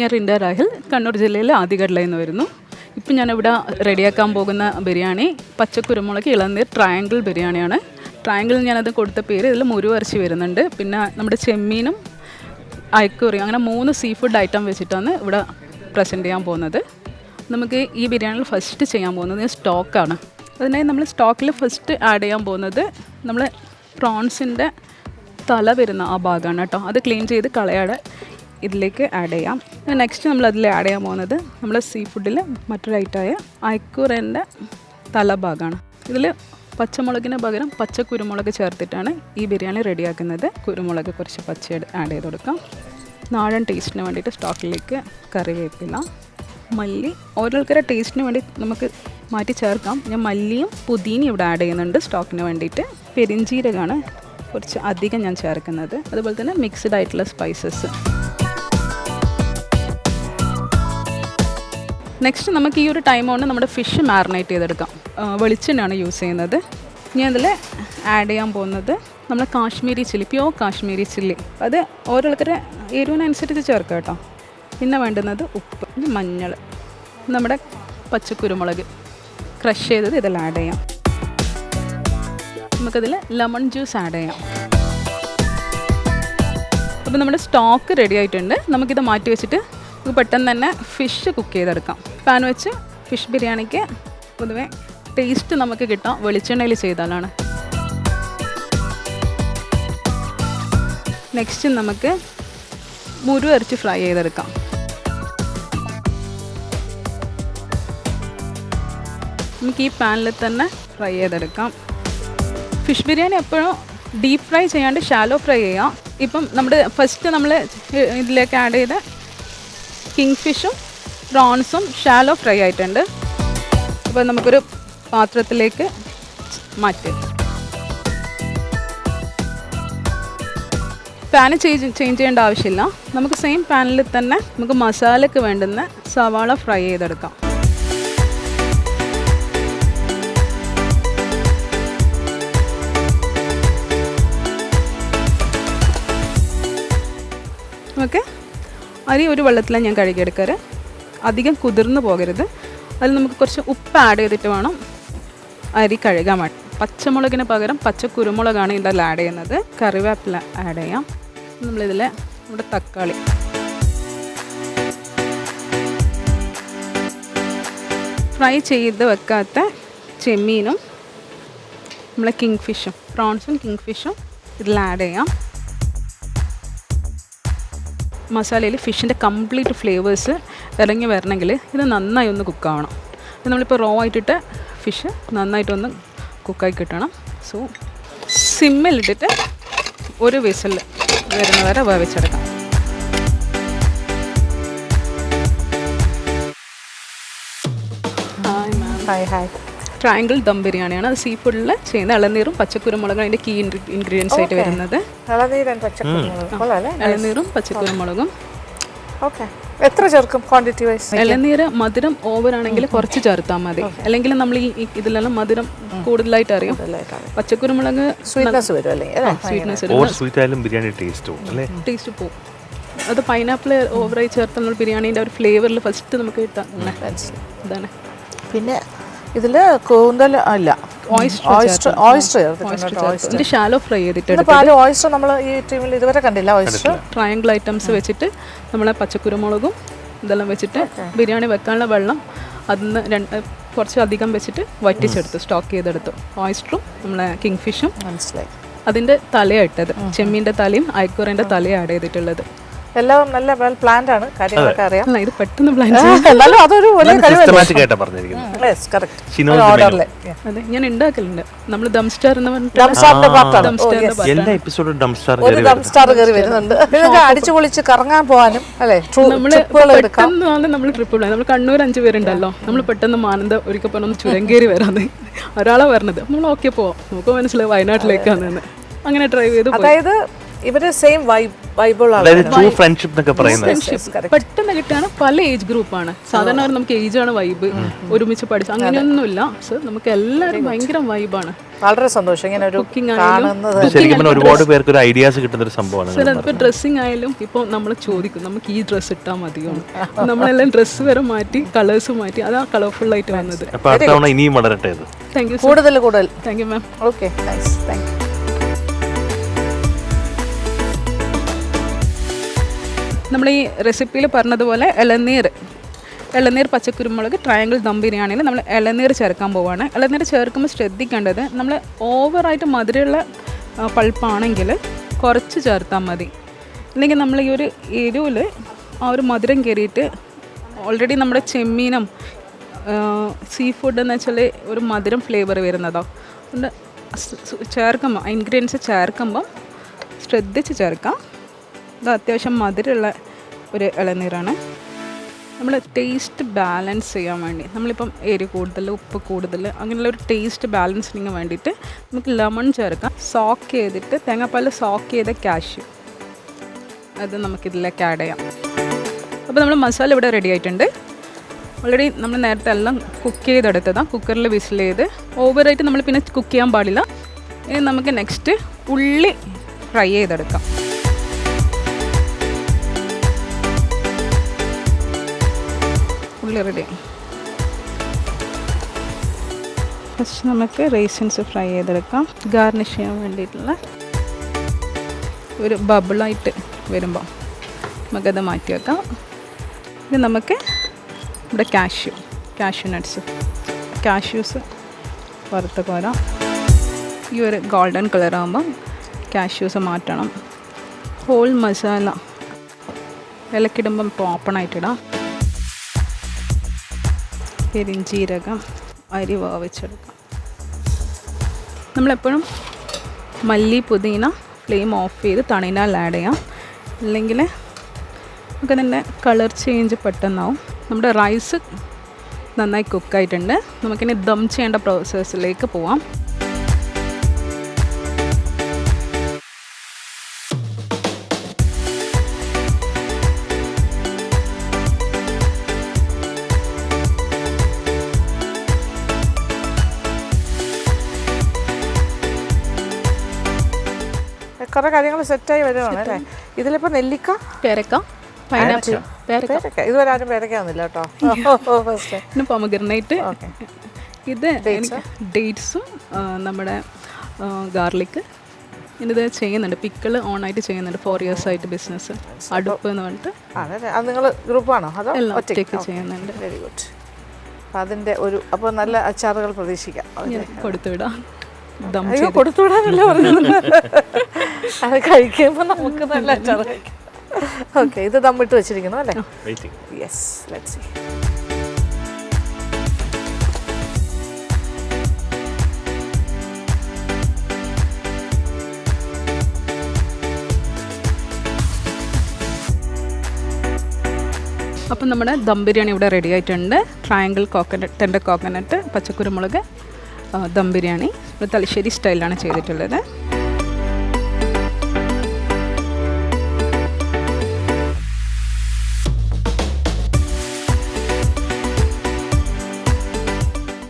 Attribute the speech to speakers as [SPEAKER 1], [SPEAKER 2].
[SPEAKER 1] ഞാൻ റിൻഡ രാഹിൽ, കണ്ണൂർ ജില്ലയിലെ ആദികടലയിൽ നിന്ന് വരുന്നു. ഇപ്പം ഞാനിവിടെ റെഡിയാക്കാൻ പോകുന്ന ബിരിയാണി പച്ചക്കുരുമുളക് ഇളനീർ ട്രയാങ്കിൾ ബിരിയാണിയാണ്. ട്രയാങ്കിൾ ഞാനത് കൊടുത്ത പേര്. ഇതിൽ മുരുവരച്ച് വരുന്നുണ്ട്, പിന്നെ നമ്മുടെ ചെമ്മീനും അയക്കൂറിയും, അങ്ങനെ 3 സീ ഫുഡ് ഐറ്റം വെച്ചിട്ടാണ് ഇവിടെ പ്രസൻറ്റ് ചെയ്യാൻ പോകുന്നത്. നമുക്ക് ഈ ബിരിയാണിയിൽ ഫസ്റ്റ് ചെയ്യാൻ പോകുന്നത് സ്റ്റോക്കാണ്. അതിനായി നമ്മൾ സ്റ്റോക്കിൽ ഫസ്റ്റ് ആഡ് ചെയ്യാൻ പോകുന്നത് നമ്മൾ പ്രോൺസിൻ്റെ തല വരുന്ന ആ ഭാഗമാണ് കേട്ടോ. അത് ക്ലീൻ ചെയ്ത് കളയാതെ ഇതിലേക്ക് ആഡ് ചെയ്യാം. നെക്സ്റ്റ് നമ്മൾ അതിൽ ആഡ് ചെയ്യാൻ പോകുന്നത് നമ്മുടെ സീ ഫുഡിൽ മറ്റൊരു ഐറ്റമായ അയക്കൂറേൻ്റെ തല ഭാഗമാണ്. ഇതിൽ പച്ചമുളകിന് പകരം പച്ച കുരുമുളക് ചേർത്തിട്ടാണ് ഈ ബിരിയാണി റെഡിയാക്കുന്നത്. കുരുമുളക് കുറച്ച് പച്ച ആഡ് ചെയ്ത് കൊടുക്കാം. നാടൻ ടേസ്റ്റിന് വേണ്ടിയിട്ട് സ്റ്റോക്കിലേക്ക് കറിവേപ്പില, മല്ലി, ഓരോരുത്തരുടെ ടേസ്റ്റിന് വേണ്ടി നമുക്ക് മാറ്റി ചേർക്കാം. ഞാൻ മല്ലിയും പുതിനയും ഇവിടെ ആഡ് ചെയ്യുന്നുണ്ട് സ്റ്റോക്കിന് വേണ്ടിയിട്ട്. പെരിഞ്ചീരകമാണ് കുറച്ച് അധികം ഞാൻ ചേർക്കുന്നത്. അതുപോലെ തന്നെ മിക്സ്ഡ് ആയിട്ടുള്ള സ്പൈസസ്. നെക്സ്റ്റ് നമുക്ക് ഈ ഒരു ടൈം കൊണ്ട് നമ്മുടെ ഫിഷ് മാറിനേറ്റ് ചെയ്തെടുക്കാം. വെളിച്ചെണ്ണയാണ് യൂസ് ചെയ്യുന്നത്. ഞാൻ അതിൽ ആഡ് ചെയ്യാൻ പോകുന്നത് നമ്മൾ Kashmiri chilli, pure Kashmiri chilli. അത് ഓരോരുത്തരുടെ എരിവിനനുസരിച്ച് ചേർക്കാം കേട്ടോ. പിന്നെ വേണ്ടുന്നത് ഉപ്പ്, മഞ്ഞൾ, നമ്മുടെ പച്ചക്കുരുമുളക് ക്രഷ് ചെയ്തത് ഇതിൽ ആഡ് ചെയ്യാം. നമുക്കതിൽ ലെമൺ ജ്യൂസ് ആഡ് ചെയ്യാം. അപ്പോൾ നമ്മുടെ സ്റ്റോക്ക് റെഡി ആയിട്ടുണ്ട്. നമുക്കിത് മാറ്റി വെച്ചിട്ട് പെട്ടെന്ന് തന്നെ ഫിഷ് കുക്ക് ചെയ്തെടുക്കാം. പാൻ വെച്ച് ഫിഷ് ബിരിയാണിക്ക് പൊതുവെ ടേസ്റ്റ് നമുക്ക് കിട്ടാം വെളിച്ചെണ്ണയിൽ ചെയ്താലാണ്. നെക്സ്റ്റ് നമുക്ക് മുരുവരച്ച് ഫ്രൈ ചെയ്തെടുക്കാം. നമുക്ക് ഈ പാനിൽ തന്നെ ഫ്രൈ ചെയ്തെടുക്കാം. ഫിഷ് ബിരിയാണി എപ്പോഴും ഡീപ്പ് ഫ്രൈ ചെയ്യാണ്ട് ഷാലോ ഫ്രൈ ചെയ്യാം. ഇപ്പം നമ്മുടെ ഫസ്റ്റ് നമ്മൾ ഇതിലേക്ക് ആഡ് ചെയ്ത കിങ് ഫിഷും പ്രോൺസും ഷാലോ ഫ്രൈ ആയിട്ടുണ്ട്. അപ്പോൾ നമുക്കൊരു പാത്രത്തിലേക്ക് മാറ്റി. പാന് ചേഞ്ച് ചെയ്യേണ്ട ആവശ്യമില്ല. നമുക്ക് സെയിം പാനിൽ തന്നെ നമുക്ക് മസാലയ്ക്ക് വേണ്ടുന്ന സവാള ഫ്രൈ ചെയ്തെടുക്കാം. ഓക്കെ, അരി ഒരു വെള്ളത്തിലാണ് ഞാൻ കഴുകിയെടുക്കാറ്. അധികം കുതിർന്ന് പോകരുത്. അതിൽ നമുക്ക് കുറച്ച് ഉപ്പ് ആഡ് ചെയ്തിട്ട് വേണം അരി കഴുകാൻ വേണ്ടി. പച്ചമുളകിന് പകരം പച്ച കുരുമുളകാണ് ഇതിൽ ആഡ് ചെയ്യുന്നത്. കറിവേപ്പില ആഡ് ചെയ്യാം. നമ്മളിതിൽ നമ്മുടെ തക്കാളി, ഫ്രൈ ചെയ്ത് വെക്കാത്ത ചെമ്മീനും നമ്മളെ കിങ് ഫിഷും, പ്രോൺസും കിങ് ഫിഷും ഇതിൽ ആഡ് ചെയ്യാം. മസാലയിൽ ഫിഷിൻ്റെ കംപ്ലീറ്റ് ഫ്ലേവേഴ്സ് ഇറങ്ങി വരണമെങ്കിൽ ഇത് നന്നായി ഒന്ന് കുക്കാവണം. ഇത് നമ്മളിപ്പോൾ റോ ആയിട്ടിട്ട് ഫിഷ് നന്നായിട്ടൊന്ന് കുക്കായി കിട്ടണം. സോ സിമ്മിലിട്ടിട്ട് ഒരു വിസിൽ വരുന്ന വരെ വേവിച്ചെടുക്കാം. ഹായ്. ട്രയാങ്കിൾ ദം ബിരിയാണിയാണ്. അത് സീ ഫുഡിൽ ചെയ്യുന്ന ഇളനീറും പച്ചക്കുരുമുളകും അതിൻ്റെ കീ ഇൻഗ്രീഡിയൻസ് ആയിട്ട് വരുന്നത്. ഇളനീറും പച്ചക്കുരുമുളകും.
[SPEAKER 2] എത്ര ചേർക്കും ക്വാണ്ടിറ്റി വൈസ്?
[SPEAKER 1] ഇളനീര് മധുരം ഓവർ ആണെങ്കിൽ കുറച്ച് ചേർത്താൽ മതി. അല്ലെങ്കിൽ നമ്മൾ ഈ ഇതിലെല്ലാം മധുരം കൂടുതലായിട്ട് അറിയാം. പച്ചക്കുരുമുളക്
[SPEAKER 2] സ്വീറ്റ്നസ് വരും,
[SPEAKER 1] ടേസ്റ്റ് പോകും. അത് പൈനാപ്പിൾ ഓവറായി ചേർത്ത് നമ്മൾ ബിരിയാണീൻ്റെ ഒരു ഫ്ലേവറിൽ ഫസ്റ്റ് നമുക്ക് കിട്ടാം. ഇതാണ്.
[SPEAKER 2] പിന്നെ ഇതിൽ കൂന്തൽ അല്ല, ഓയിസ്റ്റർ
[SPEAKER 1] ഷാലോ ഫ്രൈ ചെയ്തിട്ട്.
[SPEAKER 2] ഓയിസ്റ്റർ നമ്മൾ ഈ ടീമിൽ ഇതുവരെ കണ്ടില്ല. ഓയിസ്റ്റർ
[SPEAKER 1] ട്രയാങ്കിൾ ഐറ്റംസ് വെച്ചിട്ട് നമ്മളെ പച്ചക്കുരുമുളകും ഇതെല്ലാം വെച്ചിട്ട് ബിരിയാണി വെക്കാനുള്ള വെള്ളം അതിന് കുറച്ച് അധികം വെച്ചിട്ട് വറ്റിച്ചെടുത്തു, സ്റ്റോക്ക് ചെയ്തെടുത്തു. ഓയിസ്റ്ററും നമ്മളെ കിങ് ഫിഷും
[SPEAKER 2] മനസ്സിലായി.
[SPEAKER 1] അതിൻ്റെ തലയായിട്ടത് ചെമ്മീൻ്റെ തലയും അയക്കൂറിൻ്റെ തലയും ആഡ് ചെയ്തിട്ടുള്ളത്.
[SPEAKER 2] എല്ലാം നല്ല വെൽ പ്ലാൻഡ് ആണ്, കാര്യങ്ങളൊക്കെ അറിയാം.
[SPEAKER 1] ഇത് പെട്ടെന്ന് പ്ലാൻ
[SPEAKER 2] അതൊരു
[SPEAKER 1] അതെ, ഞാൻ ഉണ്ടാക്കലുണ്ട്. നമ്മൾ ദം സ്റ്റാർ എന്ന്
[SPEAKER 2] അടിച്ചു പൊളിച്ച് കറങ്ങാൻ പോകാനും അല്ലേ,
[SPEAKER 1] പെട്ടെന്നാണ് നമ്മൾ ട്രിപ്പ് പ്ലാൻ. നമ്മൾ കണ്ണൂർ 5 പേരുണ്ടല്ലോ, നമ്മൾ പെട്ടെന്ന് മാനന്ത ഒരിക്കൽ പറഞ്ഞൊന്ന് ചുരങ്കേരി വരാന്ന് ഒരാളെ പറഞ്ഞത്. നമ്മൾ ഓക്കെ പോവാം, നമുക്ക് മനസ്സിലായി വയനാട്ടിലേക്കാണെന്ന്. അങ്ങനെ ഡ്രൈവ് ചെയ്ത്.
[SPEAKER 2] അതായത് ഇവര് സെയിം വൈബുള്ള
[SPEAKER 3] അതായത് ട്രൂ ഫ്രണ്ട്ഷിപ്പ് എന്നൊക്കെ പറയുന്നത്.
[SPEAKER 1] പെട്ടെന്ന് കിട്ടുകയാണ്. പല ഏജ് ഗ്രൂപ്പാണ്. സാധാരണ നമുക്ക് ഏജാണ് വൈബ്, ഒരുമിച്ച് പഠിച്ചു അങ്ങനെയൊന്നുമില്ല. സോ നമുക്ക് എല്ലാവരും ഭയങ്കര വൈബാണ്.
[SPEAKER 2] വളരെ സന്തോഷം ഇങ്ങനെ ഒരു കാണുന്നത്.
[SPEAKER 3] ശരിക്കും പറഞ്ഞാൽ ഒരുപാട് പേർക്ക് ഒരു ഐഡിയാസ് കിട്ടുന്ന ഒരു സംഭവമാണ്.
[SPEAKER 1] സാർ അതിപ്പോൾ ഡ്രസ്സിങ് ആയാലും ഇപ്പോൾ നമ്മൾ ചോദിക്കും നമുക്ക് ഈ ഡ്രസ്സ് ഇട്ടാൽ മതിയോ, നമ്മളെല്ലാം ഡ്രസ്സ് വരെ മാറ്റി കളേഴ്സ് മാറ്റി അതാ കളർഫുൾ ആയിട്ട് വന്നത്.
[SPEAKER 3] അപ്പോൾ അടുത്ത തവണ ഇനിയും വളരട്ടെ.
[SPEAKER 1] താങ്ക് യു
[SPEAKER 2] കൂടുതൽ
[SPEAKER 1] thank you ma'am.
[SPEAKER 2] Okay nice, thank you.
[SPEAKER 1] നമ്മൾ ഈ റെസിപ്പിയിൽ പറഞ്ഞതുപോലെ ഇളനീർ പച്ചക്കുരുമുളക് ട്രയാങ്കിൾ ദം ബിരിയാണിയിൽ നമ്മൾ ഇളനീർ ചേർക്കാൻ പോവുകയാണ്. ഇളനീർ ചേർക്കുമ്പോൾ ശ്രദ്ധിക്കേണ്ടത് നമ്മൾ ഓവറായിട്ട് മധുരമുള്ള പൾപ്പാണെങ്കിൽ കുറച്ച് ചേർത്താൽ മതി. അല്ലെങ്കിൽ നമ്മൾ ഈ ഒരു എരിവിൽ ആ ഒരു മധുരം കയറിയിട്ട് ഓൾറെഡി നമ്മുടെ ചെമ്മീനും സീ ഫുഡ് എന്ന് വെച്ചാൽ ഒരു മധുരം ഫ്ലേവർ വരുന്നതോ അതുകൊണ്ട് ചേർക്കുമ്പോൾ ഇൻഗ്രീഡിയൻസ് ചേർക്കുമ്പോൾ ശ്രദ്ധിച്ച് ചേർക്കാം. ഇത് അത്യാവശ്യം മധുരമുള്ള ഒരു ഇളനീരാണ്. നമ്മൾ ടേസ്റ്റ് ബാലൻസ് ചെയ്യാൻ വേണ്ടി നമ്മളിപ്പം എരിവ് കൂടുതൽ ഉപ്പ് കൂടുതൽ അങ്ങനെയുള്ള ഒരു ടേസ്റ്റ് ബാലൻസിന് വേണ്ടിയിട്ട് നമുക്ക് ലെമൺ ചേർക്കാം. സോക്ക് ചെയ്തിട്ട് തേങ്ങാപ്പാൽ സോക്ക് ചെയ്ത കാഷ്യൂ അത് നമുക്കിതിലേക്ക് ആഡ് ചെയ്യാം. അപ്പോൾ നമ്മൾ മസാല ഇവിടെ റെഡി ആയിട്ടുണ്ട്. ഓൾറെഡി നമ്മൾ നേരത്തെ എല്ലാം കുക്ക് ചെയ്തെടുത്തതാണ്. കുക്കറിൽ വിസിൽ ചെയ്ത് ഓവറായിട്ട് നമ്മൾ പിന്നെ കുക്ക് ചെയ്യാൻ പാടില്ല. ഇനി നമുക്ക് നെക്സ്റ്റ് ഉള്ളി ഫ്രൈ ചെയ്തെടുക്കാം. ഉള്ളി റെഡി. ഫസ്റ്റ് നമുക്ക് റേസിൻസ് ഫ്രൈ ചെയ്തെടുക്കാം. ഗാർണിഷ് ചെയ്യാൻ വേണ്ടിയിട്ടുള്ള ഒരു ബബിളായിട്ട് വരുമ്പോൾ നമുക്കത് മാറ്റി വെക്കാം. ഇത് നമുക്ക് ഇവിടെ കാഷ്യൂ കാഷ്യൂസ് വറുത്ത് കോരാം. ഈ ഒരു ഗോൾഡൻ കളറാകുമ്പം കാഷ്യൂസ് മാറ്റണം. ഹോൾ മസാല ഇലക്കിടുമ്പം ഇപ്പോൾ ഓപ്പണായിട്ടിടാം. പെരിഞ്ചീരകം അരി വേവിച്ചെടുക്കാം. നമ്മളെപ്പോഴും മല്ലി പുതിന ഫ്ലെയിം ഓഫ് ചെയ്ത് തണിനാൽ ആഡ് ചെയ്യാം. അല്ലെങ്കിൽ നമുക്ക് തന്നെ കളർ ചേഞ്ച് പെട്ടെന്നാവും. നമ്മുടെ റൈസ് നന്നായി കുക്കായിട്ടുണ്ട്. നമുക്കിനി ദം ചെയ്യേണ്ട പ്രോസസ്സിലേക്ക് പോവാം.
[SPEAKER 2] കുറെ കാര്യങ്ങൾ സെറ്റായി വരുവാണ് അല്ലേ. ഇതിലിപ്പോൾ നെല്ലിക്ക,
[SPEAKER 1] പേരക്ക, പൈനാപ്പിൾ,
[SPEAKER 2] പേരക്ക ഇതുവരെ ആരും പേരക്കാവുന്നില്ല കേട്ടോ.
[SPEAKER 1] പിന്നെ പൊമഗ്രനേറ്റ്, ഇത് ഡേറ്റ്സും നമ്മുടെ ഗാർലിക് ഇത് ചെയ്യുന്നുണ്ട്. പിക്കിള് ഓണായിട്ട് ചെയ്യുന്നുണ്ട്. 4 years ആയിട്ട് ബിസിനസ് അടുപ്പ് എന്ന് പറഞ്ഞിട്ട്.
[SPEAKER 2] അത് നിങ്ങൾ ഗ്രൂപ്പാണോ അതോ
[SPEAKER 1] ഒറ്റയ്ക്ക് ചെയ്യുന്നുണ്ട്?
[SPEAKER 2] Very good. അതിൻ്റെ ഒരു അപ്പോൾ നല്ല അച്ചാറുകൾ പ്രതീക്ഷിക്കാം.
[SPEAKER 1] കൊടുത്തുവിടാം.
[SPEAKER 2] അയ്യോ കൊടുത്തുവിടാനല്ലേ പറഞ്ഞത്. അത് കഴിക്കുമ്പോൾ നമുക്ക് നല്ല അച്ചാറ് കഴിക്കാം. ഓക്കെ, ഇത് ദമ്മിട്ട് വെച്ചിരിക്കുന്നു അല്ലേ? Yes, let's see.
[SPEAKER 1] അപ്പം നമ്മുടെ ദം ബിരിയാണി ഇവിടെ റെഡി ആയിട്ടുണ്ട്. ട്രയാങ്കിൾ ടെൻഡർ കോക്കനട്ട് പച്ചക്കുരുമുളക് ദം ബിരിയാണി തലശ്ശേരി സ്റ്റൈലിലാണ് ചെയ്തിട്ടുള്ളത്.